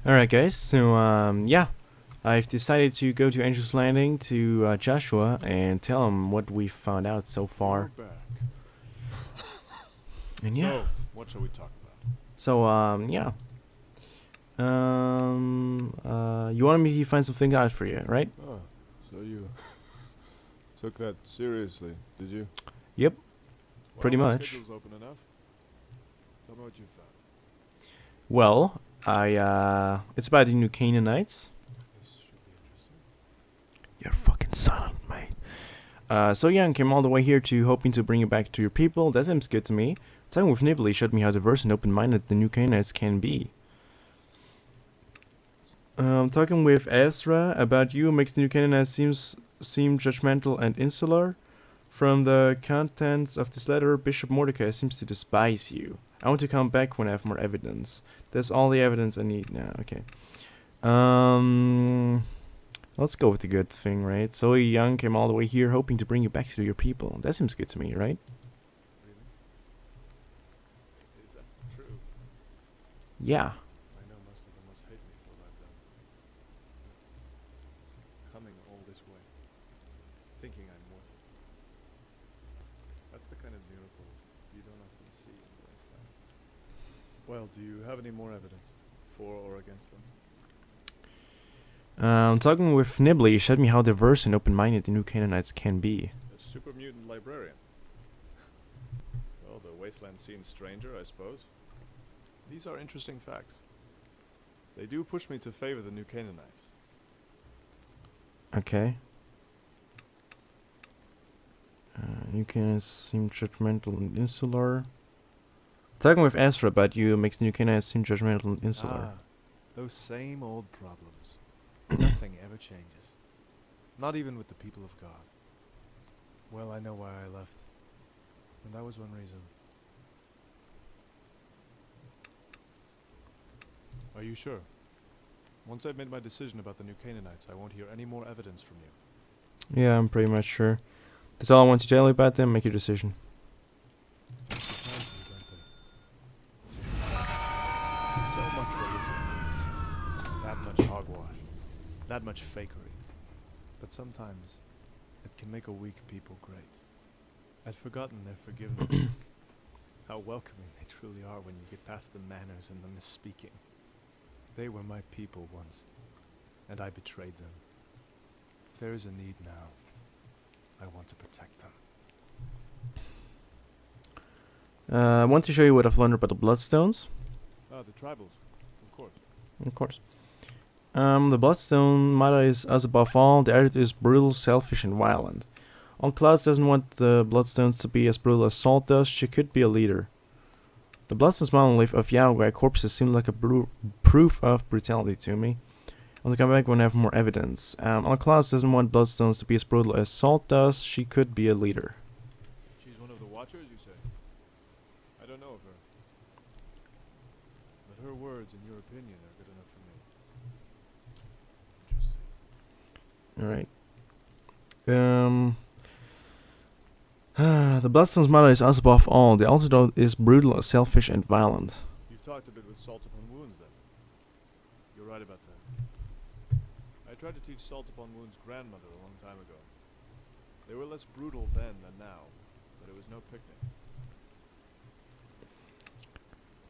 Alright guys, so yeah, I've decided to go to Angel's Landing to Joshua and tell him what we found out so far. You're back. And yeah, So, what shall we talk about? so yeah. You wanted me to find something out for you, right? Oh, so you took that seriously, did you? Yep, pretty my much. schedule's open enough. Tell me what you found. Well, it's about the new Canaanites. This should be interesting. You're fucking silent, mate. So yeah, I came all the way here to hoping to bring you back to your people. That seems good to me. Talking with Nibley showed me how diverse and open-minded the new Canaanites can be. Talking with Ezra about you makes the new Canaanites seem judgmental and insular. From the contents of this letter, Bishop Mordecai seems to despise you. I want to come back when I have more evidence. That's all the evidence I need now. Okay. Let's go with the good thing, right? Zoe Young came all the way here hoping to bring you back to your people. That seems good to me, right? Really? Is that true? Yeah. I know most of them must hate me for what I've done. Coming all this way, thinking I'm worth it. That's the kind of miracle you don't often see in the wasteland. Well, do you have any more evidence, for or against them? Talking with Nibley showed me how diverse and open-minded the new Canaanites can be. A super mutant librarian. Well, the wasteland scene stranger, I suppose. These are interesting facts. They do push me to favor the new Canaanites. Okay. New Canaanites seem judgmental and insular. Talking with Ezra about you makes the new Canaanites seem judgmental and insular. Those same old problems. Nothing ever changes. Not even with the people of God. Well, I know why I left. And that was one reason. Are you sure? Once I've made my decision about the new Canaanites, I won't hear any more evidence from you. Yeah, I'm pretty much sure. That's all I want to tell you about them. Make your decision. They surprise me, don't they? So much religion is that much hogwash, that much fakery. But sometimes it can make a weak people great. I'd forgotten their forgiveness. How welcoming they truly are when you get past the manners and the misspeaking. They were my people once, and I betrayed them. If there is a need now, I want to protect them. I want to show you what I've learned about the Bloodstones. Ah, the tribals, of course. Of course. The Bloodstone motto is us above all. The attitude is brutal, selfish, and violent. On Clouds doesn't want the Bloodstones to be as brutal as Salt does. She could be a leader. The Bloodstone's monolith of Yahweh corpses seemed like a proof of brutality to me. I'll come back when I have more evidence. On Clouds doesn't want Bloodstones to be as brutal as Salt does. She could be a leader. She's one of the Watchers, you say? I don't know of her. But her words, in your opinion, are good enough for me. Interesting. Alright. The Bloodstone's motto is us above all. The antidote is brutal, selfish, and violent. You've talked a bit with Salt Upon Wounds, then. You're right about that. I tried to teach Salt Upon Wounds' grandmother a long time ago. They were less brutal then than now, but it was no picnic.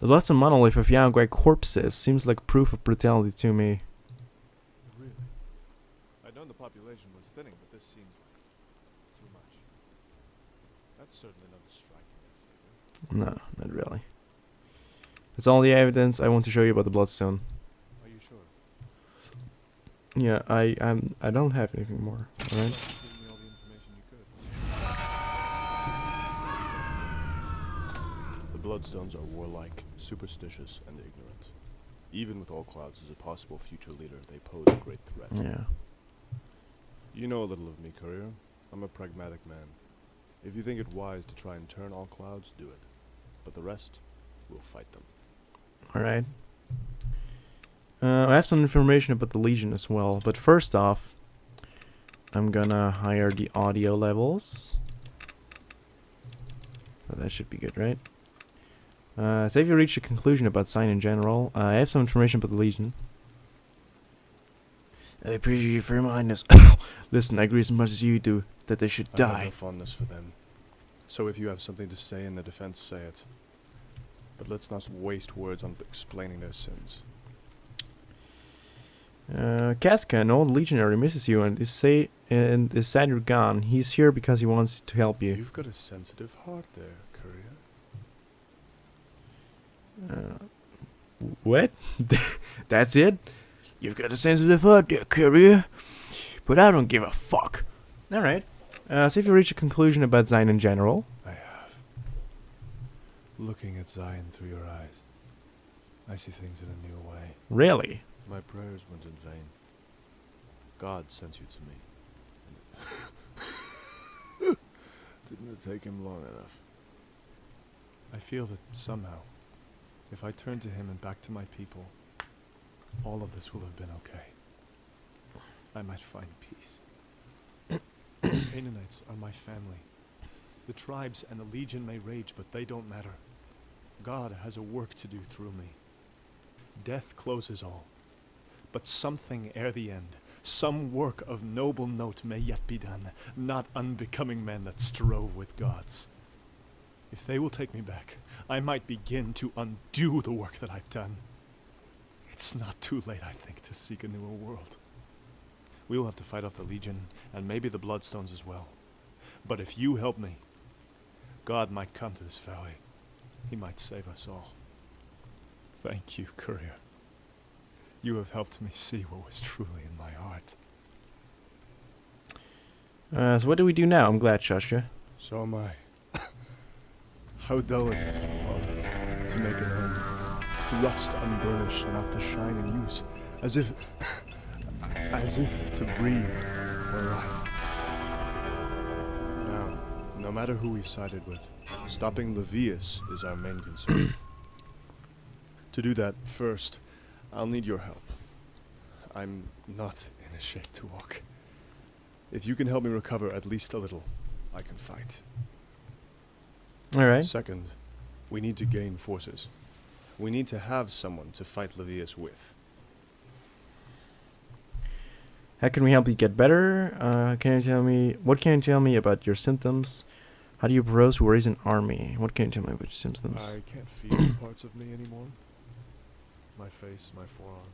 The Bloodstone monolith of Yahweh corpses seems like proof of brutality to me. Really? I'd known the population was thinning, but this seems like too much. That's certainly not a striking figure. No, not really. That's all the evidence I want to show you about the Bloodstone. Are you sure? Yeah, I don't have anything more. All right. You've given me all the information you could. The Bloodstones are warlike, superstitious, and ignorant. Even with All Clouds as a possible future leader, they pose a great threat. Yeah. You know a little of me, Courier. I'm a pragmatic man. If you think it wise to try and turn All Clouds, do it. But the rest, we'll fight them. All right. I have some information about the Legion as well, but first off, I'm gonna higher the audio levels. So that should be good, right? So if you reach a conclusion about Sign in general, I have some information about the Legion. I appreciate your firm kindness. Listen, I agree as much as you do that they should I have die. no fondness for them. So if you have something to say in their defense, say it. But let's not waste words on explaining their sins. Casca, an old legionary, misses you and is sad you're gone. He's here because he wants to help you. You've got a sensitive heart there, Courier. What? That's it? You've got a sensitive heart there, Courier. But I don't give a fuck. Alright. So if you reach a conclusion about Zion in general. I have. Looking at Zion through your eyes, I see things in a new way. Really? My prayers weren't in vain. God sent you to me. Didn't it take him long enough? I feel that somehow, if I turn to him and back to my people, all of this will have been okay. I might find peace. The Canaanites are my family. The tribes and the legion may rage, but they don't matter. God has a work to do through me. Death closes all. But something ere the end, some work of noble note may yet be done, not unbecoming men that strove with gods. If they will take me back, I might begin to undo the work that I've done. It's not too late, I think, to seek a newer world. We will have to fight off the Legion, and maybe the Bloodstones as well. But if you help me, God might come to this valley. He might save us all. Thank you, Courier. You have helped me see what was truly in my heart. So what do we do now? I'm glad, Shasha. So am I. How dull it is to pause, to make an end, to rust unburnished, not to shine and use, as if to breathe or life. Now, no matter who we've sided with, stopping Levius is our main concern. To do that, first, I'll need your help. I'm not in a shape to walk. If you can help me recover at least a little, I can fight. Alright. Second, we need to gain forces. We need to have someone to fight Levius with. How can we help you get better? What can you tell me about your symptoms? How do you propose to raise an army? What can you tell me about your symptoms? I can't feel parts of me anymore. My face, my forearm.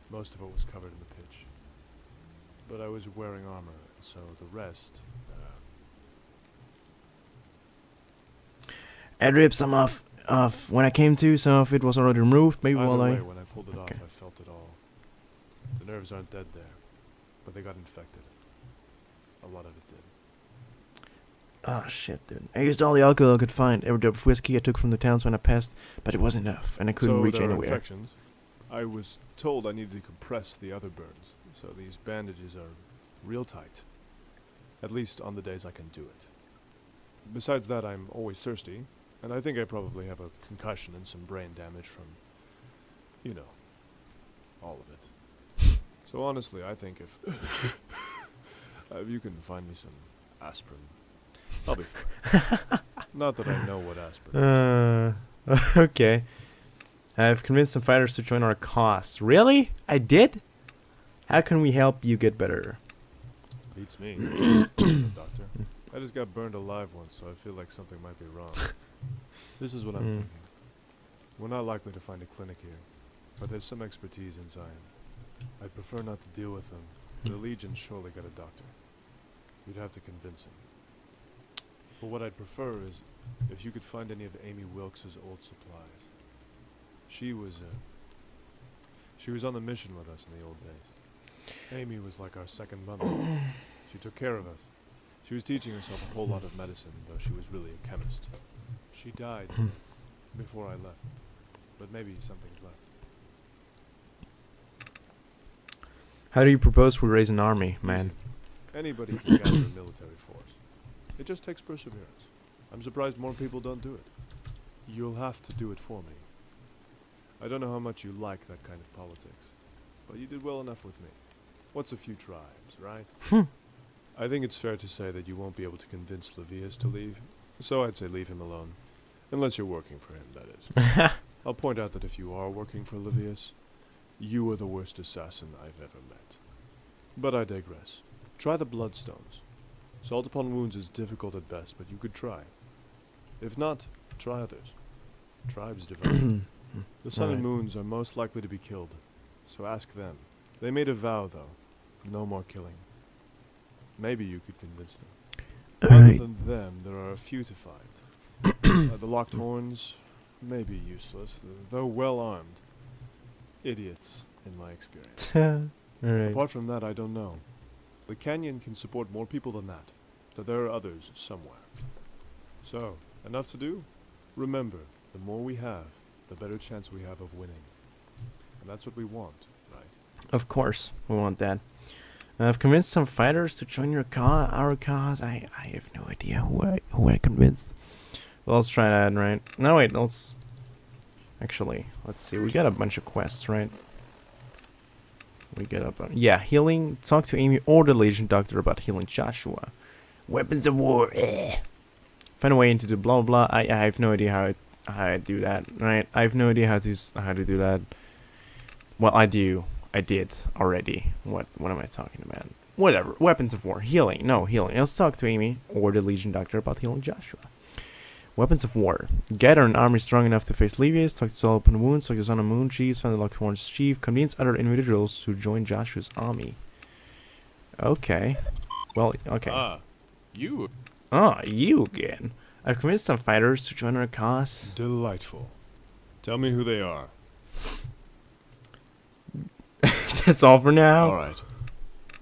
Most of it was covered in the pitch. But I was wearing armor, so the rest... I ripped some off when I came to, some of it was already removed, maybe Either while way, I... when I pulled it Okay. off, I felt it all. The nerves aren't dead there, but they got infected. A lot of it did. Oh shit, dude. I used all the alcohol I could find, every drop of whiskey I took from the towns when I passed, but it wasn't enough, and I couldn't reach there are anywhere. infections. I was told I needed to compress the other burns, so these bandages are real tight. At least on the days I can do it. Besides that, I'm always thirsty, and I think I probably have a concussion and some brain damage from, you know, all of it. So honestly, I think if you can find me some aspirin, I'll be fine. Not that I know what aspirin is. Okay. I've convinced some fighters to join our cause. Really? I did? How can we help you get better? Beats me, Doctor. I just got burned alive once, so I feel like something might be wrong. This is what I'm thinking. We're not likely to find a clinic here, but there's some expertise in Zion. I'd prefer not to deal with them. The Legion surely got a doctor. You'd have to convince him. But what I'd prefer is if you could find any of Amy Wilkes' old supplies. She was on the mission with us in the old days. Amy was like our second mother. She took care of us. She was teaching herself a whole lot of medicine, though she was really a chemist. She died before I left, but maybe something's left. How do you propose we raise an army, man? Easy. Anybody can gather a military force. It just takes perseverance. I'm surprised more people don't do it. You'll have to do it for me. I don't know how much you like that kind of politics, but you did well enough with me. What's a few tribes, right? I think it's fair to say that you won't be able to convince Levius to leave, so I'd say leave him alone. Unless you're working for him, that is. I'll point out that if you are working for Levius, you are the worst assassin I've ever met. But I digress. Try the bloodstones. Salt upon wounds is difficult at best, but you could try. If not, try others. Tribes develop. The sun and moons are most likely to be killed, so ask them. They made a vow, though. No more killing. Maybe you could convince them. Other than them, there are a few to fight. The locked horns may be useless, though well armed. Idiots, in my experience. Alright. Apart from that, I don't know. The canyon can support more people than that, but there are others somewhere. So, enough to do? Remember, the more we have, the better chance we have of winning. And that's what we want, right? Of course, we want that. I've convinced some fighters to join our cause. I have no idea who I convinced. Well, let's try that, right? No, wait, let's see. We got a bunch of quests, right? We get up. Yeah, healing. Talk to Amy or the Legion Doctor about healing Joshua. Weapons of war. Find a way into the blah blah. I have no idea how I do that, right? I have no idea how to do that. Well, I do. I did already. What am I talking about? Whatever. Weapons of war. Healing. No, healing. Let's talk to Amy or the Legion Doctor about healing Joshua. Weapons of war. Gather an army strong enough to face Levius. Talk to Sol upon wounds. Talk to Sun and Moon chiefs. Find the locked horns chief. Convince other individuals to join Joshua's army. Okay. Well, okay. You? You again. I've convinced some fighters to join our cause. Delightful. Tell me who they are. That's all for now. Alright.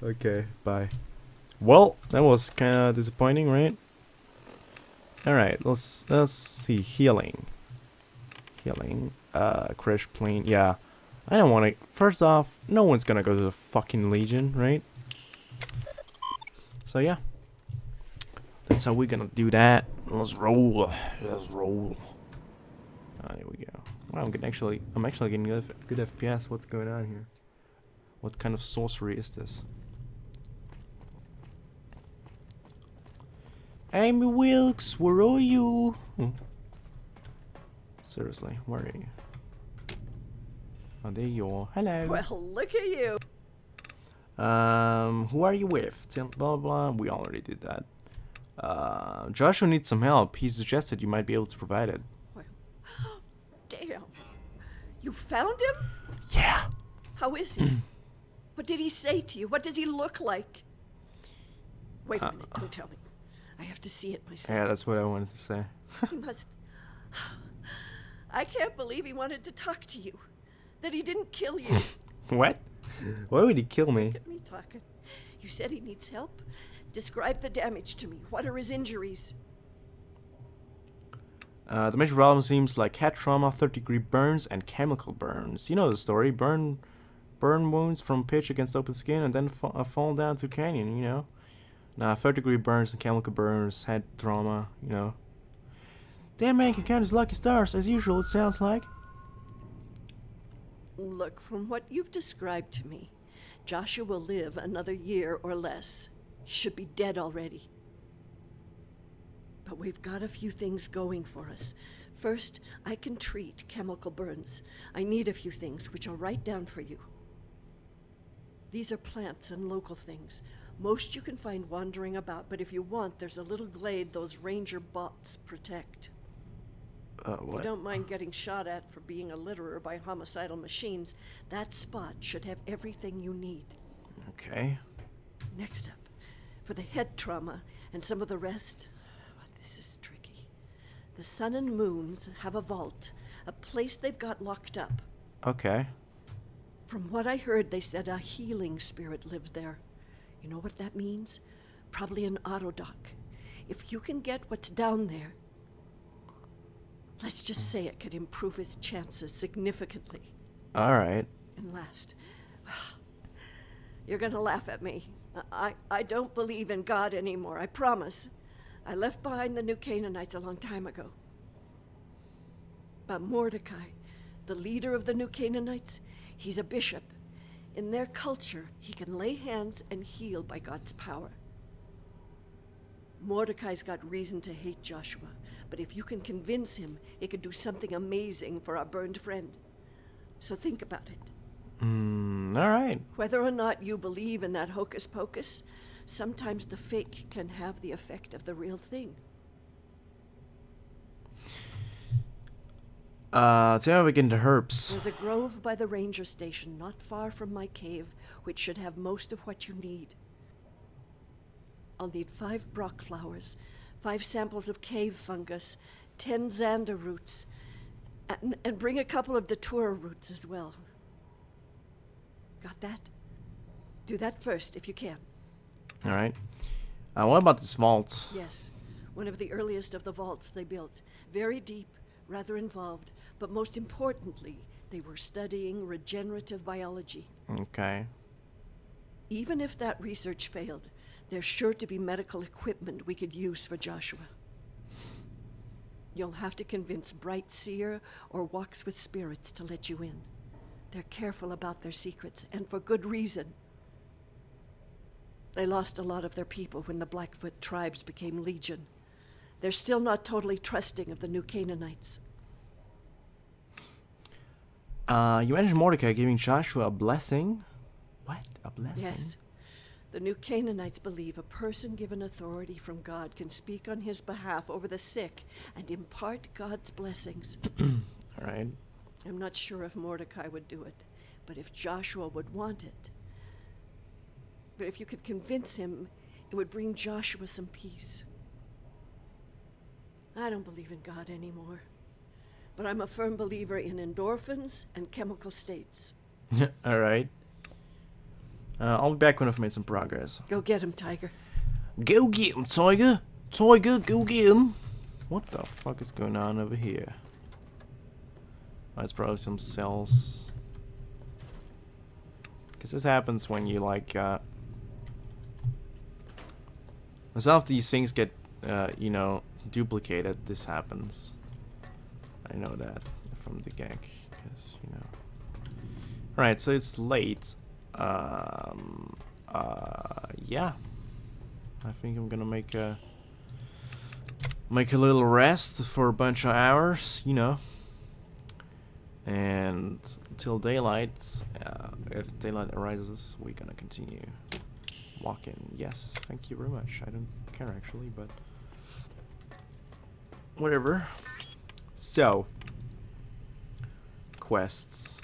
Okay, bye. Well, that was kind of disappointing, right? Alright, let's see. Healing. Crash plane. Yeah. I don't want to... First off, no one's gonna go to the fucking Legion, right? So, yeah. That's how we're gonna do that. Let's roll. There we go. Wow, I'm actually getting good FPS. What's going on here? What kind of sorcery is this? Amy Wilkes, where are you? Seriously, where are you? Oh, there you are. Hello. Well, look at you. Who are you with? Blah blah. We already did that. Joshua needs some help. He suggested you might be able to provide it. Well, damn. You found him? Yeah. How is he? What did he say to you? What does he look like? Wait a minute, don't tell me. I have to see it myself. Yeah, that's what I wanted to say. He must... I can't believe he wanted to talk to you. That he didn't kill you. What? Why would he kill me? Get me talking. You said he needs help. Describe the damage to me. What are his injuries? The major problem seems like head trauma, third-degree burns, and chemical burns. You know the story. Burn wounds from pitch against open skin and then fall down to canyon, you know. Nah, third-degree burns and chemical burns, head trauma, you know. Damn man can count his lucky stars, as usual, it sounds like. Look, from what you've described to me, Joshua will live another year or less. He should be dead already. But we've got a few things going for us. First, I can treat chemical burns. I need a few things, which I'll write down for you. These are plants and local things. Most you can find wandering about, but if you want, there's a little glade those ranger bots protect. What? If you don't mind getting shot at for being a litterer by homicidal machines, that spot should have everything you need. Okay. Next up, for the head trauma and some of the rest, this is tricky. The sun and moons have a vault, a place they've got locked up. Okay. From what I heard, they said a healing spirit lives there. You know what that means? Probably an autodoc. If you can get what's down there, let's just say it could improve his chances significantly. Alright. And last, you're gonna laugh at me. I don't believe in God anymore, I promise. I left behind the New Canaanites a long time ago. But Mordecai, the leader of the New Canaanites, he's a bishop. In their culture, he can lay hands and heal by God's power. Mordecai's got reason to hate Joshua, but if you can convince him, it could do something amazing for our burned friend. So think about it. Alright. Whether or not you believe in that hocus pocus, sometimes the fake can have the effect of the real thing. Tell me we get into herbs. There's a grove by the ranger station not far from my cave, which should have most of what you need. I'll need 5 Brock flowers, 5 samples of cave fungus, 10 Xander roots, and bring a couple of Datura roots as well. Got that? Do that first, if you can. Alright. What about this vault? Yes, one of the earliest of the vaults they built. Very deep, rather involved, but most importantly, they were studying regenerative biology. Okay. Even if that research failed, there's sure to be medical equipment we could use for Joshua. You'll have to convince Bright Seer or Walks with Spirits to let you in. They're careful about their secrets, and for good reason. They lost a lot of their people when the Blackfoot tribes became legion. They're still not totally trusting of the new Canaanites. You mentioned Mordecai giving Joshua a blessing. What? A blessing? Yes. The new Canaanites believe a person given authority from God can speak on his behalf over the sick and impart God's blessings. Alright. I'm not sure if Mordecai would do it, but if Joshua would want it. But if you could convince him, it would bring Joshua some peace. I don't believe in God anymore, but I'm a firm believer in endorphins and chemical states. Alright. I'll be back when I've made some progress. Go get him, Tiger. Go get him, Tiger! Tiger, go get him! What the fuck is going on over here? Oh, it's probably some cells. Because this happens when you, like, when some of these things get, you know, duplicated. This happens. I know that from the gag, because, you know. Alright, so it's late. Yeah. I think I'm gonna make a little rest for a bunch of hours, you know. And until daylight, if daylight arises, we're gonna continue walking. Yes, thank you very much. I don't care actually, but whatever. So, quests.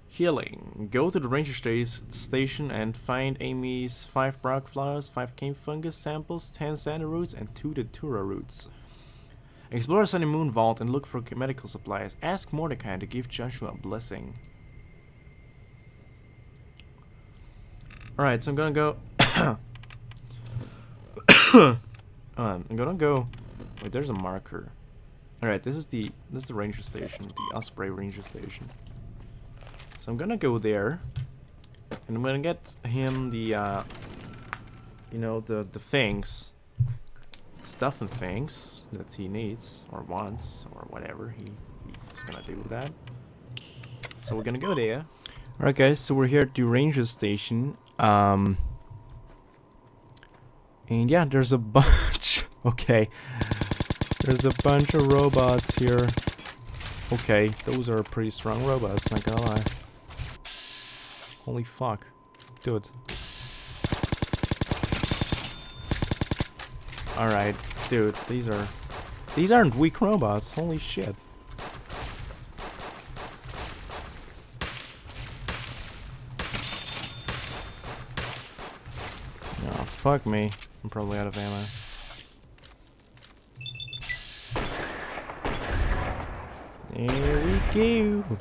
Healing. Go to the ranger station and find Amy's 5 Brock flowers, 5 cave fungus samples, 10 Xander roots, and 2 Datura roots. Explore Sunny Moon Vault and look for medical supplies. Ask Mordecai to give Joshua a blessing. Alright, so I'm gonna go... I'm gonna go... Wait, there's a marker. Alright, this is the ranger station, the Osprey ranger station. So I'm gonna go there, and I'm gonna get him the, you know, the things, stuff and things that he needs, or wants, or whatever he's gonna do with that. So we're gonna go there. Alright guys, so we're here at the ranger station, and yeah, there's a bunch, okay, there's a bunch of robots here. Okay, those are pretty strong robots, not gonna lie. Holy fuck. Dude. Alright, dude, these aren't weak robots, holy shit. Oh, fuck me. I'm probably out of ammo. There we go. Oh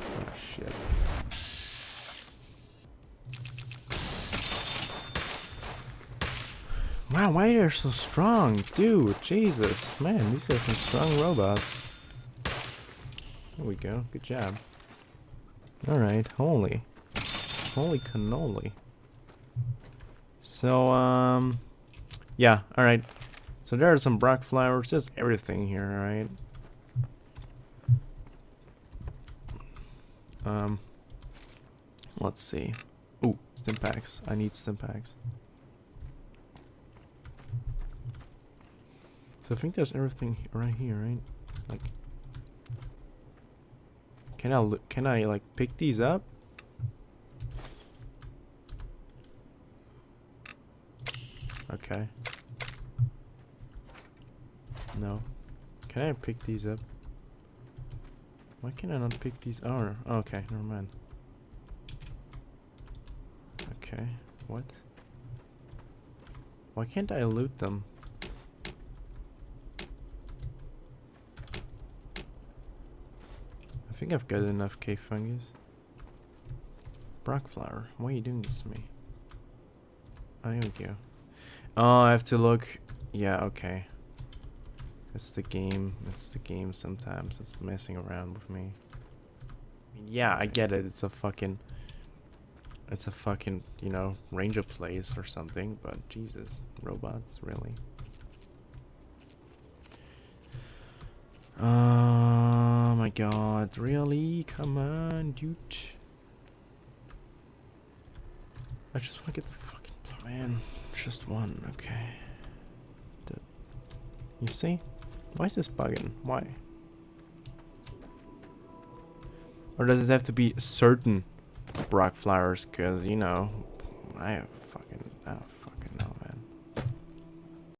shit. Wow, why are they so strong? Dude, Jesus. Man, these are some strong robots. There we go. Good job. Alright, holy cannoli. So, yeah, alright. So there are some Brock flowers, just everything here, alright? Let's see. Ooh, stim packs. I need stim packs. So I think there's everything right here, right? Like, can I like pick these up? Okay. No. Can I pick these up? Why can I not pick these? Oh, okay, never mind. Okay, what? Why can't I loot them? I think I've got enough cave fungus. Brock flower, why are you doing this to me? Oh, here we go. Oh, I have to look. Yeah, okay. It's the game. It's the game sometimes. It's messing around with me. I mean, yeah, I get it. It's a fucking, you know, ranger place or something. But Jesus, robots, really? Oh my god, really? Come on, dude. I just want to get the fucking man. Just one, okay. You see? Why is this bugging? Why? Or does it have to be certain Brock flowers? Cause you know, I don't